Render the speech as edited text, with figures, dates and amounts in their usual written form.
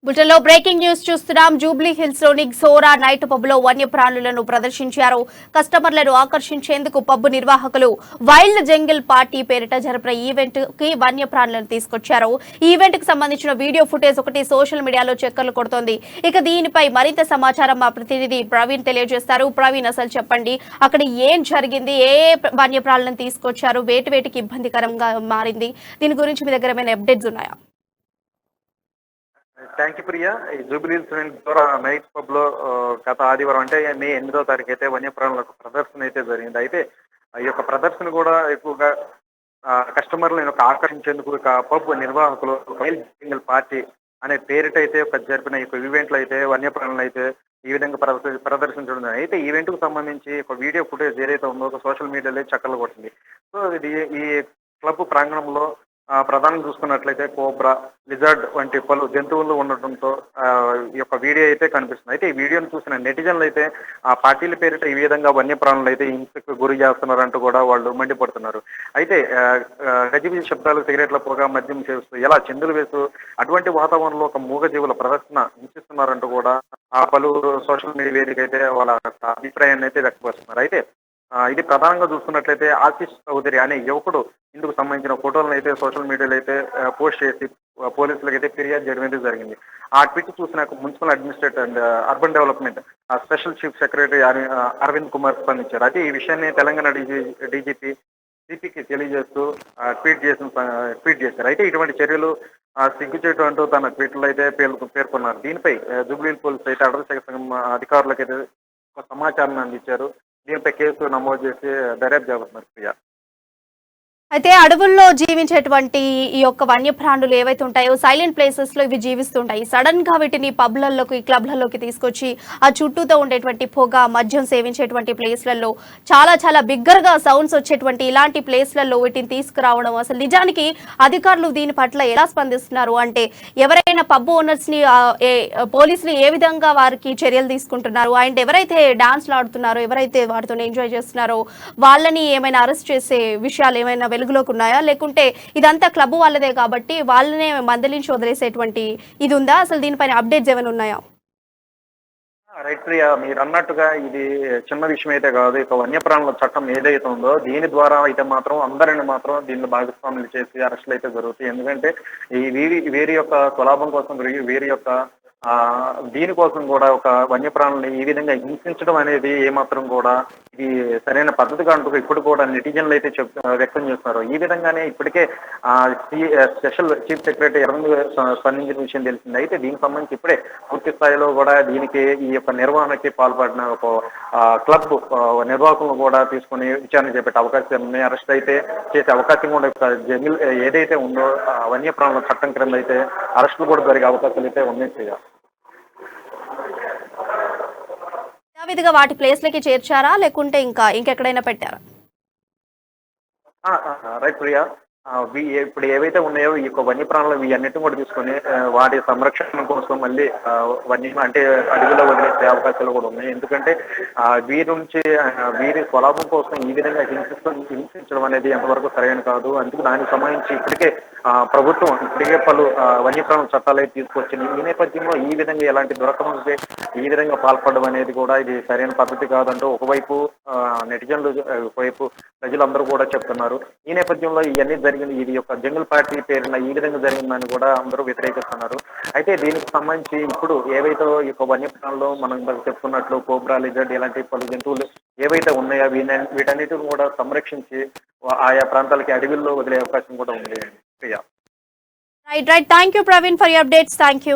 బులెటిన్లో breaking news చూస్తున్నాం. Jubilee hills లోని సోరా నైట్ పబ్ లో వన్యప్రాణులను ప్రదర్శించారు. కస్టమర్లను ఆకర్షించేందుకు పబ్ నిర్వాహకులు వైల్డ్ జంగిల్ పార్టీ పేరిట జరిపిన ఈవెంట్ కి వన్యప్రాణులను తీసుకొచ్చారు. ఈ ఈవెంట్ కి సంబంధించిన వీడియో ఫుటేజ్ ఒకటి సోషల్ మీడియాలో చక్కర్లు కొడుతోంది. ఇక దీనిపై మరింత సమాచారం మా ప్రతినిధి ప్రవీణ్ తెలియజేస్తారు. ప్రవీణ్, అసలు చెప్పండి, అక్కడ ఏం జరిగింది, ఏ వన్యప్రాణులను తీసుకొచ్చారు, వేటికి ఇబ్బందికరంగా మారింది, దీని గురించి మీ దగ్గర ఏమైనా అప్డేట్స్ ఉన్నాయా? Thank you Priya. ఈ జూబిలీస్ నైట్ పబ్ లో గత ఆదివారం అంటే మే 8వ తారీఖు అయితే వన్యప్రాణుల ప్రదర్శన అయితే జరిగింది. అయితే ఈ యొక్క ప్రదర్శన కూడా ఎక్కువగా కస్టమర్లను ఆకర్షించేందుకు పబ్ నిర్వాహకులు వైల్డ్ సింగిల్ పార్టీ అనే పేరిట అయితే జరిపిన ఈ ఈవెంట్లు అయితే వన్యప్రాణులు అయితే ఈ విధంగా ప్రదర్శించడం. అయితే ఈవెంట్ కు సంబంధించి ఒక వీడియో ఫుటేజ్ ఏదైతే ఉందో ఒక సోషల్ మీడియాలో చక్కర్లు కొట్టింది. సో ఇది ఈ క్లబ్ ప్రాంగణంలో ప్రధానంగా చూసుకున్నట్లయితే కోబ్రా, లిజర్డ్ వంటి పలు జంతువులు ఉండటంతో ఈ యొక్క వీడియో అయితే కనిపిస్తుంది. అయితే ఈ వీడియోను చూసిన నెటిజన్లు అయితే ఆ పార్టీల పేరిట ఈ విధంగా వన్యప్రాణులు అయితే హింసకు గురి చేస్తున్నారంటూ కూడా వాళ్ళు మండిపడుతున్నారు. అయితే గజిబిజి శబ్దాలు, సిగరెట్ల పొగ, మద్యం చేస్తూ ఇలా చిందులు వేస్తూ అటువంటి వాతావరణంలో ఒక మూగజీవుల ప్రదర్శన హింసిస్తున్నారంటూ కూడా ఆ పలువురు సోషల్ మీడియా వేదిక అయితే వాళ్ళ అభిప్రాయాన్ని అయితే వ్యక్తపరుస్తున్నారు. అయితే ఇది ప్రధానంగా చూసుకున్నట్లయితే ఆశిష్ చౌదరి అనే యువకుడు ఇందుకు సంబంధించిన ఫోటోలను అయితే సోషల్ మీడియాలో అయితే పోస్ట్ చేసి పోలీసులకు అయితే ఫిర్యాదు చేయడం అయితే జరిగింది. ఆ ట్వీట్ చూసిన municipal administrator and urban development special chief secretary Arvind Kumar స్పందించారు. అయితే ఈ విషయాన్ని తెలంగాణ డీజీపీ సిపికి తెలియజేస్తూ ట్వీట్ చేశారు. అయితే ఇటువంటి చర్యలు సిగ్గుచేటు అంటూ తన ట్వీట్లో అయితే పేర్కొన్నారు. దీనిపై జూబ్లీ పోలీసులు అయితే అటవీ శాఖ అధికారులకు అయితే ఒక సమాచారాన్ని అందించారు. దీనిపై కేసు నమోదు చేసి దర్యాప్తు చేస్తున్నారు ప్రియా. అయితే అడవుల్లో జీవించేటువంటి ఈ యొక్క వన్యప్రాణులు ఏవైతే ఉంటాయో సైలెంట్ ప్లేసెస్ లో ఇవి జీవిస్తుంటాయి. సడన్ గా వీటిని పబ్లలోకి, క్లబ్లలోకి తీసుకొచ్చి ఆ చుట్టూతో ఉండేటువంటి పొగ, మద్యం సేవించేటువంటి ప్లేస్లలో చాలా బిగ్గర్ గా సౌండ్స్ వచ్చేటువంటి ఇలాంటి ప్లేస్లలో వీటిని తీసుకురావడం, అసలు నిజానికి అధికారులు దీని పట్ల ఎలా స్పందిస్తున్నారు అంటే, ఎవరైనా పబ్ ఓనర్స్ ని పోలీసులు ఏ విధంగా వారికి చర్యలు తీసుకుంటున్నారు, అండ్ ఎవరైతే డాన్స్లు ఆడుతున్నారో, ఎవరైతే వాటితో ఎంజాయ్ చేస్తున్నారో వాళ్ళని ఏమైనా అరెస్ట్ చేసే విషయాలు ఏమైనా వెలుగులోకి ఉన్నాయా, లేకుంటే ఇదంతా క్లబ్ వాళ్ళదే కాబట్టి వాళ్ళనే మందలించి వదిలేసేటువంటి ఇది ఉందా? అసలు దీనిపైన అప్డేట్స్ ఏమైనా ఉన్నాయా? రైట్ ప్రియా, మీరు అన్నట్టుగా ఇది చిన్న విషయం అయితే కాదు. ఇక వన్యప్రాణుల చట్టం ఏదైతే ఉందో దీని ద్వారా అయితే మాత్రం అందరిని మాత్రం దీన్ని భాగస్వాములు చేసి అరెస్టులు అయితే జరుగుతాయి. ఎందుకంటే ఈ వీరి యొక్క స్వలాభం కోసం, వీరి యొక్క దీనికోసం కూడా ఒక వన్యప్రాణుల్ని ఈ విధంగా హింసించడం అనేది ఏమాత్రం కూడా ఇది సరైన పద్ధతిగా అంటూ ఇప్పుడు కూడా నెటిజన్లు అయితే వ్యక్తం చేస్తున్నారు. ఈ విధంగానే ఇప్పటికే స్పెషల్ చీఫ్ సెక్రటరీ అరవింద్ స్పందించిన విషయం తెలిసింది. అయితే దీనికి సంబంధించి ఇప్పుడే పూర్తి స్థాయిలో కూడా దీనికి ఈ యొక్క నిర్వహణకి పాల్పడిన ఒక క్లబ్ నిర్వాహకులను కూడా తీసుకుని విచారణ చేపట్టే అవకాశం ఉన్నాయి. అరెస్ట్ అయితే చేసే అవకాశం కూడా జంగిల్ ఏదైతే ఉందో వన్యప్రాణుల చట్టం క్రింద అయితే అరెస్టులు కూడా జరిగే అవకాశాలు అయితే ఉన్నాయి. విధిగా వాటి ప్లేస్లకి చేర్చారా, లేకుంటే ఇంకెక్కడైనా పెట్టారా? రైట్ ప్రియా, ఇప్పుడు ఏవైతే ఉన్నాయో ఈ యొక్క వన్యప్రాణులు ఇవన్నిటిని కూడా తీసుకొని వాటి సంరక్షణ కోసం మళ్ళీ అంటే అడవిలో వదిలేసే అవకాశాలు కూడా ఉన్నాయి. ఎందుకంటే వీరి నుంచి వీరి స్వలాభం కోసం ఈ విధంగా హింసించడం అనేది ఎంతవరకు సరైన కాదు. అందుకు దానికి సంబంధించి ఇప్పటికే ప్రభుత్వం ఇప్పటికే పలు వన్యప్రాణుల చట్టాలు అయితే తీసుకొచ్చింది. ఈ నేపథ్యంలో ఈ విధంగా ఎలాంటి దురకములకి ఈ విధంగా పాల్పడడం అనేది కూడా ఇది సరైన పద్ధతి కాదంటూ ఒకవైపు నెటిజన్లు, ఒకవైపు ప్రజలందరూ కూడా చెప్తున్నారు. ఈ నేపథ్యంలో ఇవన్నీ జరిగింది, ఇది యొక్క జంగిల్ పార్టీ పేరున ఈ విధంగా జరిగిందని కూడా అందరూ వ్యతిరేకిస్తున్నారు. అయితే దీనికి సంబంధించి ఇప్పుడు ఏవైతే ఈ యొక్క వన్యప్రాణులు మనం చెప్పుకున్నట్లు కోబ్రా, లిజర్డ్ ఇలాంటి పలు జంతువులు ఏవైతే ఉన్నాయో వీటన్నిటిని కూడా సంరక్షించి ఆయా ప్రాంతాలకి అడవిల్లో వదిలే అవకాశం కూడా ఉంది. Right. Thank you Praveen for your updates. Thank you.